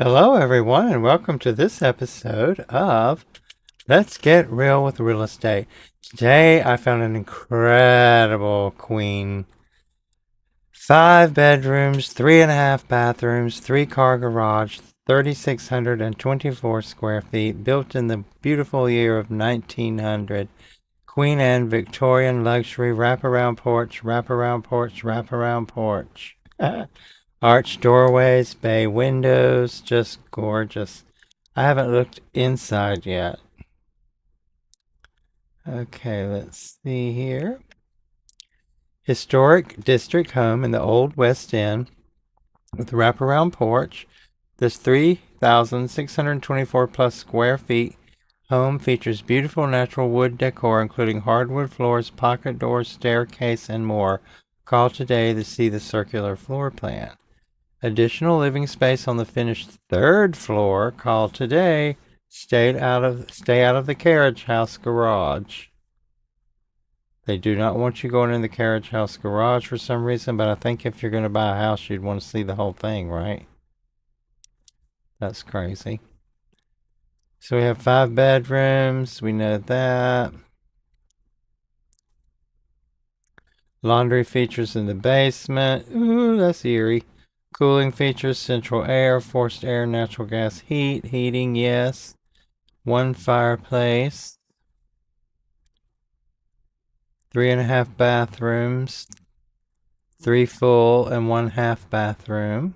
Hello, everyone, and welcome to this episode of Let's Get Real with Real Estate. Today, I found an incredible queen. 5 bedrooms, 3.5 bathrooms, 3-car garage, 3,624 square feet, built in the beautiful year of 1900. Queen Anne Victorian luxury wraparound porch, wraparound porch, wraparound porch. Arched doorways, bay windows, just gorgeous. I haven't looked inside yet. Okay, let's see here. Historic district home in the Old West End with wraparound porch. This 3,624 plus square feet home features beautiful natural wood decor, including hardwood floors, pocket doors, staircase, and more. Call today to see the circular floor plan. Additional living space on the finished third floor. Call today. Stay out of the carriage house garage. They do not want you going in the carriage house garage for some reason, but I think if you're going to buy a house, you'd want to see the whole thing, right? That's crazy. So we have 5 bedrooms. We know that. Laundry features in the basement. Ooh, that's eerie. Cooling features, central air, forced air, natural gas heating, yes. 1 fireplace. 3.5 bathrooms. 3 full and 1 half bathroom.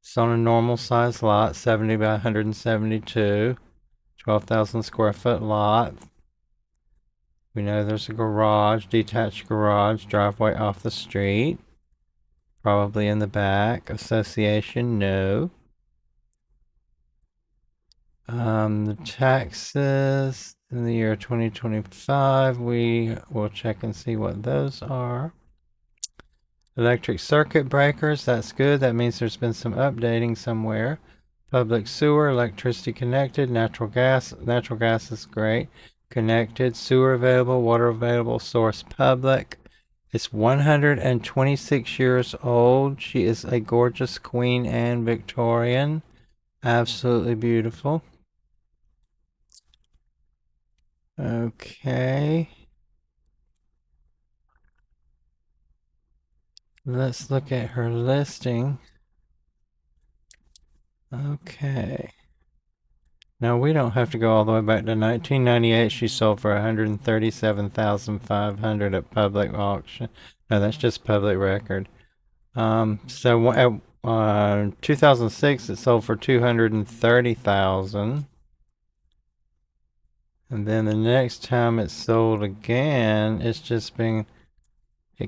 It's on a normal size lot, 70 by 172. 12,000 square foot lot. We know there's a garage, detached garage, driveway off the street. Probably in the back. Association, no. The taxes in the year 2025, we will check and see what those are. Electric circuit breakers, that's good. That means there's been some updating somewhere. Public sewer, electricity connected. Natural gas is great. Connected, sewer available, water available, source public. It's 126 years old. She is a gorgeous Queen Anne Victorian. Absolutely beautiful. Okay. Let's look at her listing. Okay. Now we don't have to go all the way back to 1998. She sold for 137,500 at public auction. No, that's just public record. So at 2006, it sold for 230,000. And then the next time it sold again, it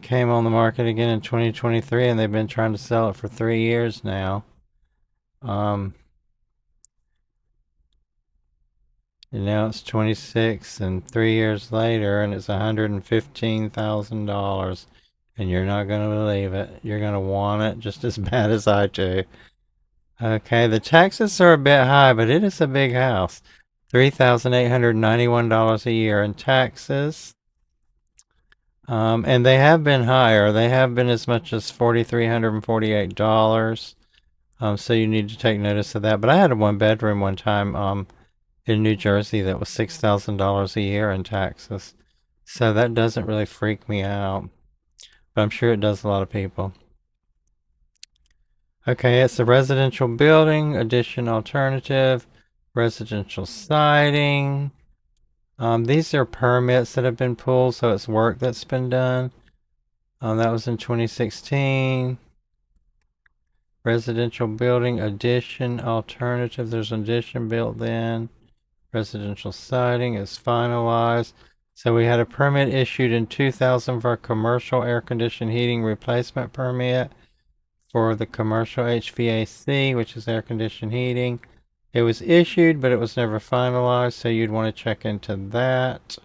came on the market again in 2023, and they've been trying to sell it for 3 years now. And now it's 26, and 3 years later, and it's $115,000. And you're not going to believe it. You're going to want it just as bad as I do. Okay, the taxes are a bit high, but it is a big house. $3,891 a year in taxes. And they have been higher. They have been as much as $4,348. So you need to take notice of that. But I had a 1 bedroom one time in New Jersey that was $6,000 a year in taxes. So that doesn't really freak me out. But I'm sure it does a lot of people. Okay, it's a residential building, addition alternative, residential siding. These are permits that have been pulled, so it's work that's been done. That was in 2016. Residential building, addition alternative. There's an addition built in. Residential siding is finalized. So we had a permit issued in 2000 for a commercial air conditioned heating replacement permit for the commercial HVAC, which is air conditioned heating. It was issued, but it was never finalized, so you'd want to check into that.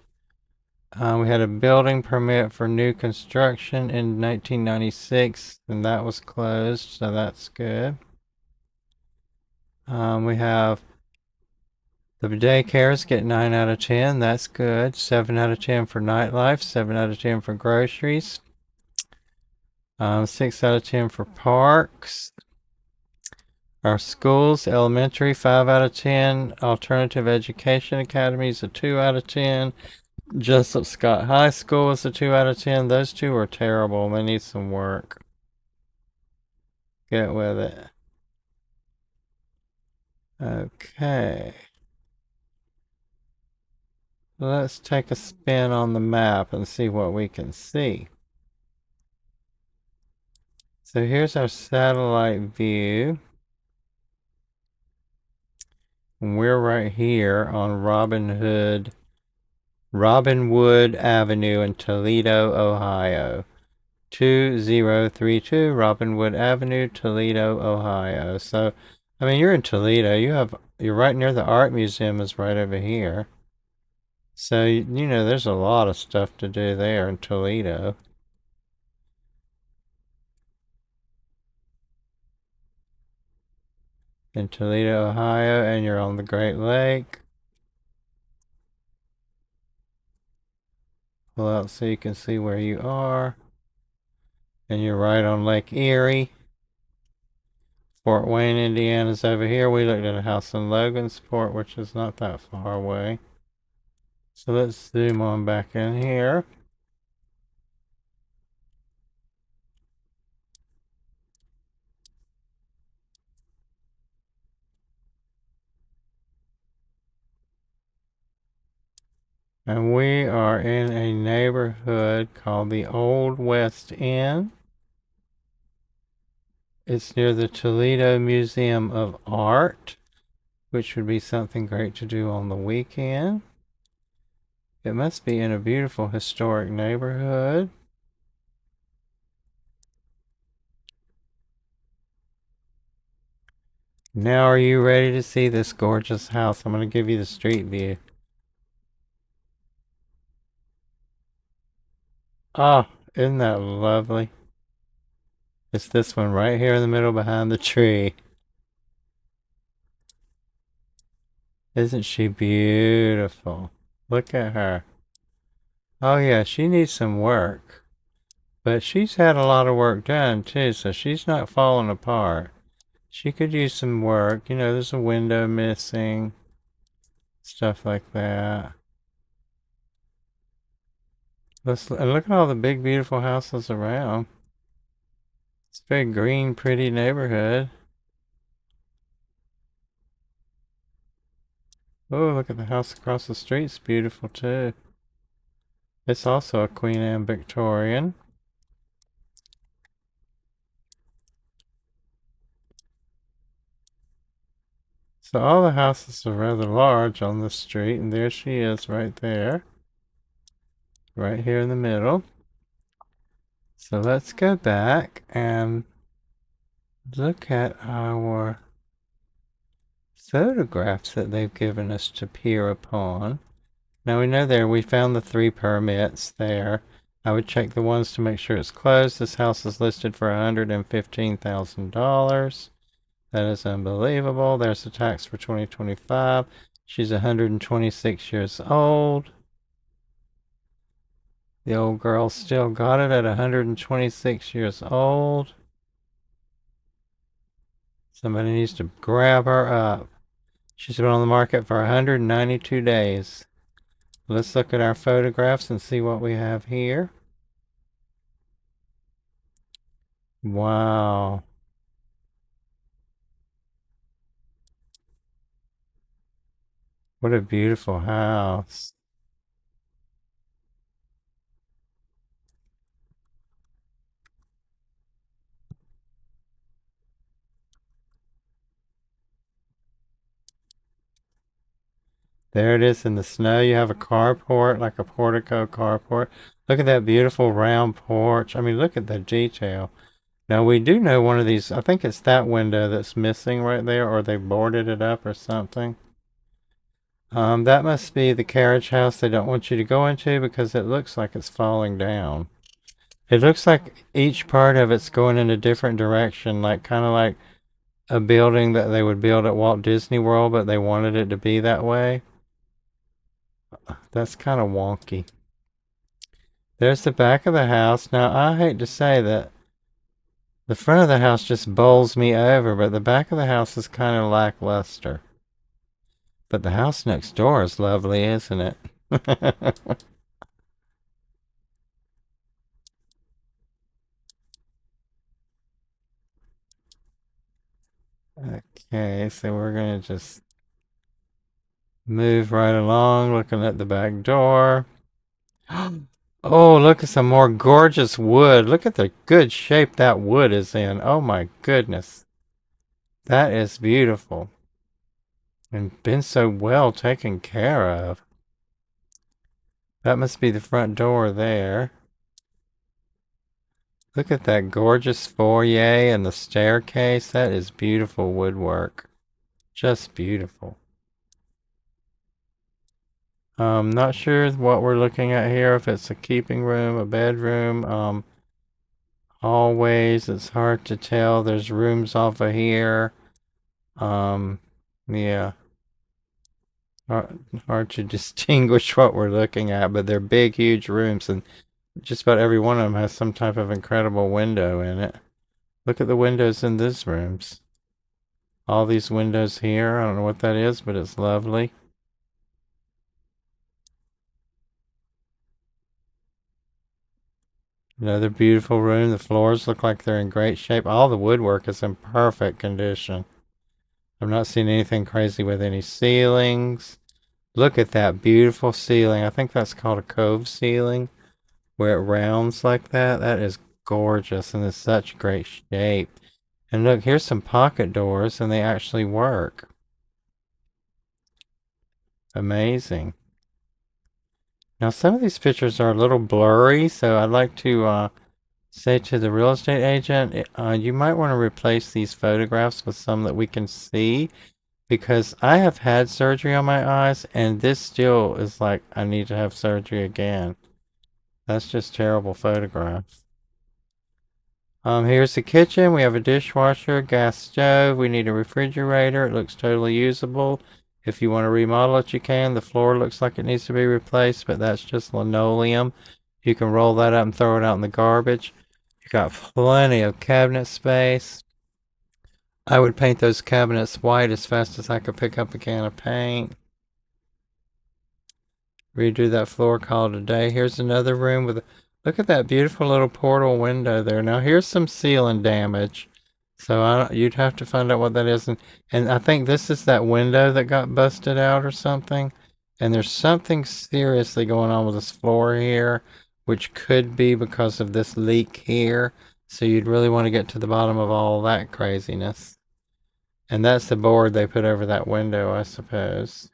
We had a building permit for new construction in 1996, and that was closed, so that's good. We have the daycares get 9 out of 10, that's good. 7 out of 10 for nightlife, 7 out of 10 for groceries. 6 out of 10 for parks. Our schools, elementary, 5 out of 10. Alternative Education Academies, a 2 out of 10. Jessup Scott High School is a 2 out of 10. Those two are terrible. They need some work. Get with it. Okay. Let's take a spin on the map and see what we can see. So here's our satellite view. And we're right here on Robinwood Avenue in Toledo, Ohio. 2032 Robinwood Avenue, Toledo, Ohio. So, I mean, you're in Toledo. You're right near the art museum is right over here. So, you know, there's a lot of stuff to do there in Toledo. In Toledo, Ohio, and you're on the Great Lake. Pull out so you can see where you are. And you're right on Lake Erie. Fort Wayne, Indiana's over here. We looked at a house in Logansport, which is not that far away. So let's zoom on back in here. And we are in a neighborhood called the Old West End. It's near the Toledo Museum of Art, which would be something great to do on the weekend. It must be in a beautiful historic neighborhood. Now, are you ready to see this gorgeous house? I'm going to give you the street view. Ah, isn't that lovely? It's this one right here in the middle behind the tree. Isn't she beautiful? Look at her. Oh yeah, she needs some work. But she's had a lot of work done too, so she's not falling apart. She could use some work. You know, there's a window missing. Stuff like that. And look at all the big, beautiful houses around. It's a very green, pretty neighborhood. Oh, look at the house across the street. It's beautiful too. It's also a Queen Anne Victorian. So all the houses are rather large on this street, and there she is right there. Right here in the middle. So let's go back and look at our photographs that they've given us to peer upon. Now we know we found the 3 permits there. I would check the ones to make sure it's closed. This house is listed for $115,000. That is unbelievable. There's the tax for 2025. She's 126 years old. The old girl still got it at 126 years old. Somebody needs to grab her up. She's been on the market for 192 days. Let's look at our photographs and see what we have here. Wow. What a beautiful house. There it is in the snow. You have a carport, like a portico carport. Look at that beautiful round porch. I mean, look at the detail. Now, we do know one of these, I think it's that window that's missing right there, or they boarded it up or something. That must be the carriage house they don't want you to go into because it looks like it's falling down. It looks like each part of it's going in a different direction, like kind of like a building that they would build at Walt Disney World, but they wanted it to be that way. That's kind of wonky. There's the back of the house. Now, I hate to say that The front of the house just bowls me over, but the back of the house is kind of lackluster. But the house next door is lovely, isn't it? Okay, so we're going to just move right along, looking at the back door. Oh, look at some more gorgeous wood. Look at the good shape that wood is in. Oh my goodness. That is beautiful. And been so well taken care of. That must be the front door there. Look at that gorgeous foyer and the staircase. That is beautiful woodwork. Just beautiful. Not sure what we're looking at here, if it's a keeping room, a bedroom, hallways. It's hard to tell. There's rooms off of here. Um, yeah, hard to distinguish what we're looking at, but they're big, huge rooms, and just about every one of them has some type of incredible window in it. Look at the windows in these rooms. All these windows here. I don't know what that is, but it's lovely. Another beautiful room. The floors look like they're in great shape. All the woodwork is in perfect condition. I'm not seeing anything crazy with any ceilings. Look at that beautiful ceiling. I think that's called a cove ceiling, where it rounds like that. That is gorgeous and is such great shape. And look, here's some pocket doors, and they actually work. Amazing. Now, some of these pictures are a little blurry, so I'd like to say to the real estate agent, you might want to replace these photographs with some that we can see, because I have had surgery on my eyes, and this still is like I need to have surgery again. That's just terrible photographs. Here's the kitchen. We have a dishwasher, gas stove. We need a refrigerator. It looks totally usable. If you want to remodel it, you can. The floor looks like it needs to be replaced, but that's just linoleum. You can roll that up and throw it out in the garbage. You got plenty of cabinet space. I would paint those cabinets white as fast as I could pick up a can of paint. Redo that floor, call it a day. Here's another room with look at that beautiful little portal window there. Now here's some ceiling damage. So you'd have to find out what that is. And I think this is that window that got busted out or something. And there's something seriously going on with this floor here, which could be because of this leak here. So you'd really want to get to the bottom of all that craziness. And that's the board they put over that window, I suppose.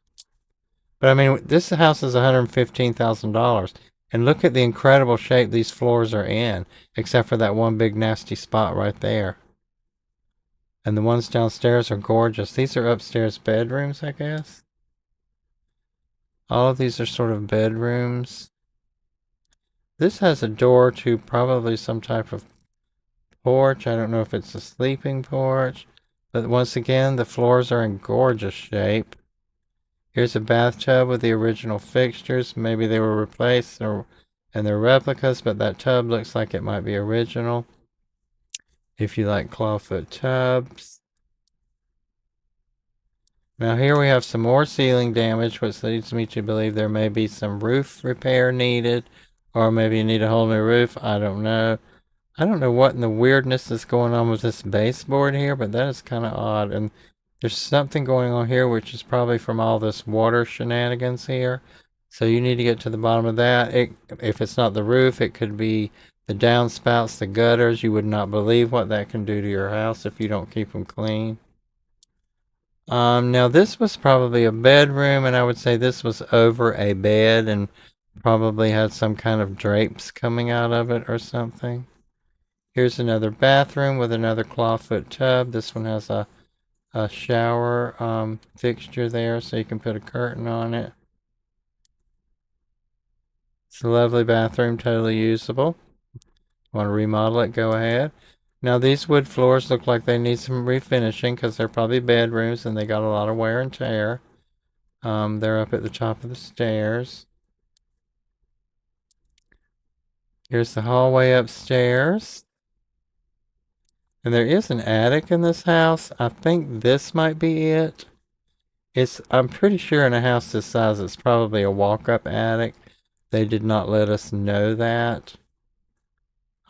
But I mean, this house is $115,000. And look at the incredible shape these floors are in, except for that one big nasty spot right there. And the ones downstairs are gorgeous. These are upstairs bedrooms, I guess. All of these are sort of bedrooms. This has a door to probably some type of porch. I don't know if it's a sleeping porch. But once again, the floors are in gorgeous shape. Here's a bathtub with the original fixtures. Maybe they were replaced and they're replicas, but that tub looks like it might be original. If you like clawfoot tubs. Now here we have some more ceiling damage, which leads me to believe there may be some roof repair needed, or maybe you need a whole new roof. I don't know. I don't know what in the weirdness is going on with this baseboard here, but that is kind of odd. And there's something going on here, which is probably from all this water shenanigans here. So you need to get to the bottom of that. If it's not the roof, it could be the downspouts, the gutters. You would not believe what that can do to your house if you don't keep them clean. Now this was probably a bedroom, and I would say this was over a bed and probably had some kind of drapes coming out of it or something. Here's another bathroom with another clawfoot tub. This one has a shower fixture there, so you can put a curtain on it. It's a lovely bathroom, totally usable. Want to remodel it, go ahead. Now these wood floors look like they need some refinishing because they're probably bedrooms and they got a lot of wear and tear. They're up at the top of the stairs. Here's the hallway upstairs. And there is an attic in this house. I think this might be it. I'm pretty sure in a house this size it's probably a walk-up attic. They did not let us know that.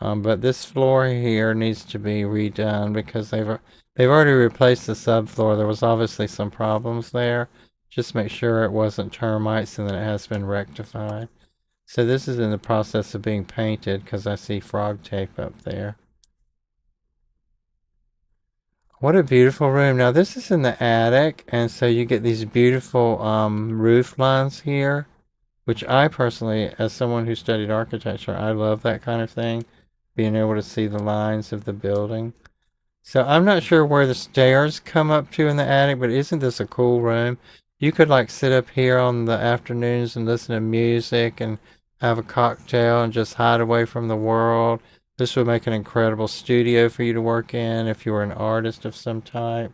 But this floor here needs to be redone because they've already replaced the subfloor. There was obviously some problems there. Just make sure it wasn't termites and that it has been rectified. So this is in the process of being painted because I see frog tape up there. What a beautiful room. Now this is in the attic, and so you get these beautiful roof lines here, which I personally, as someone who studied architecture, I love that kind of thing, being able to see the lines of the building. So I'm not sure where the stairs come up to in the attic, but isn't this a cool room? You could like sit up here on the afternoons and listen to music and have a cocktail and just hide away from the world. This would make an incredible studio for you to work in if you were an artist of some type.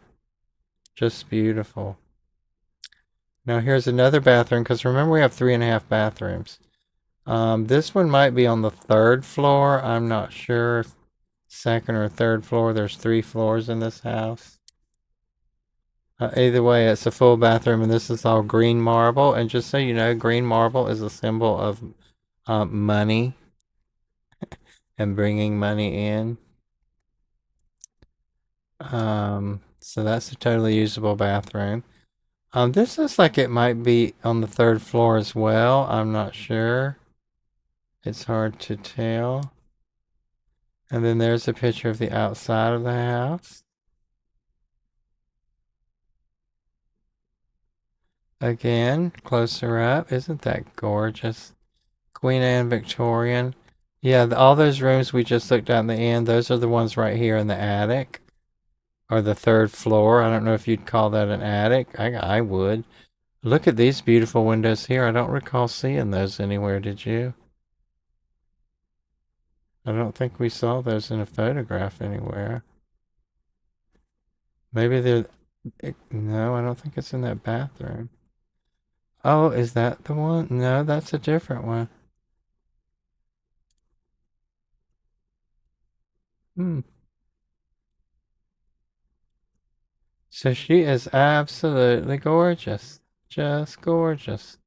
Just beautiful. Now here's another bathroom because remember we have 3.5 bathrooms. This one might be on the third floor. I'm not sure if second or third floor. There's 3 floors in this house. Either way, it's a full bathroom, and this is all green marble. And just so you know, green marble is a symbol of money and bringing money in. So that's a totally usable bathroom. This looks like it might be on the third floor as well. I'm not sure. It's hard to tell. And then there's a picture of the outside of the house. Again, closer up. Isn't that gorgeous? Queen Anne Victorian. Yeah, all those rooms we just looked at in the end, those are the ones right here in the attic or the third floor. I don't know if you'd call that an attic. I would. Look at these beautiful windows here. I don't recall seeing those anywhere, did you? I don't think we saw those in a photograph anywhere. Maybe they're... No, I don't think it's in that bathroom. Oh, is that the one? No, that's a different one. Hmm. So she is absolutely gorgeous. Just gorgeous.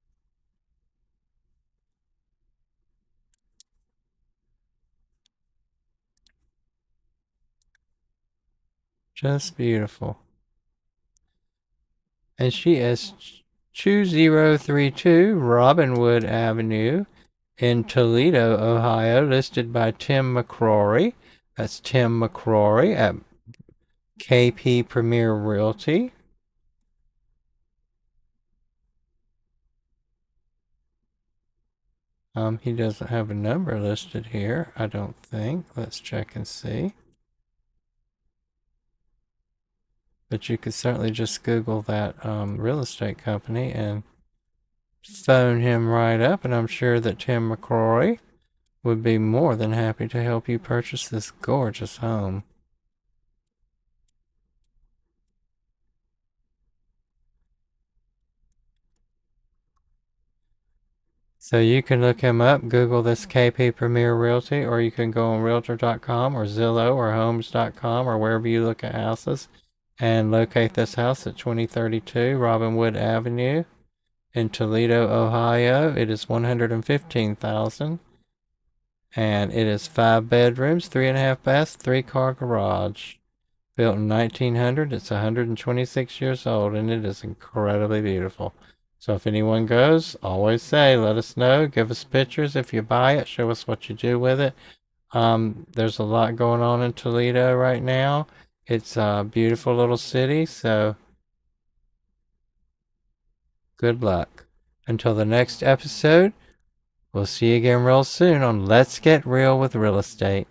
Just beautiful. And she is 2032 Robinwood Avenue in Toledo, Ohio, listed by Tim McCrory. That's Tim McCrory at KP Premier Realty. He doesn't have a number listed here, I don't think. Let's check and see. But you could certainly just Google that real estate company and phone him right up, and I'm sure that Tim McCrory would be more than happy to help you purchase this gorgeous home. So you can look him up, Google this KP Premier Realty, or you can go on Realtor.com or Zillow or Homes.com or wherever you look at houses and locate this house at 2032 Robinwood Avenue in Toledo, Ohio. It is $115,000 and it is 5 bedrooms, 3.5 baths, 3-car garage. Built in 1900, it's 126 years old, and it is incredibly beautiful. So if anyone goes, always say, let us know. Give us pictures if you buy it. Show us what you do with it. There's a lot going on in Toledo right now. It's a beautiful little city, so good luck. Until the next episode, we'll see you again real soon on Let's Get Real with Real Estate.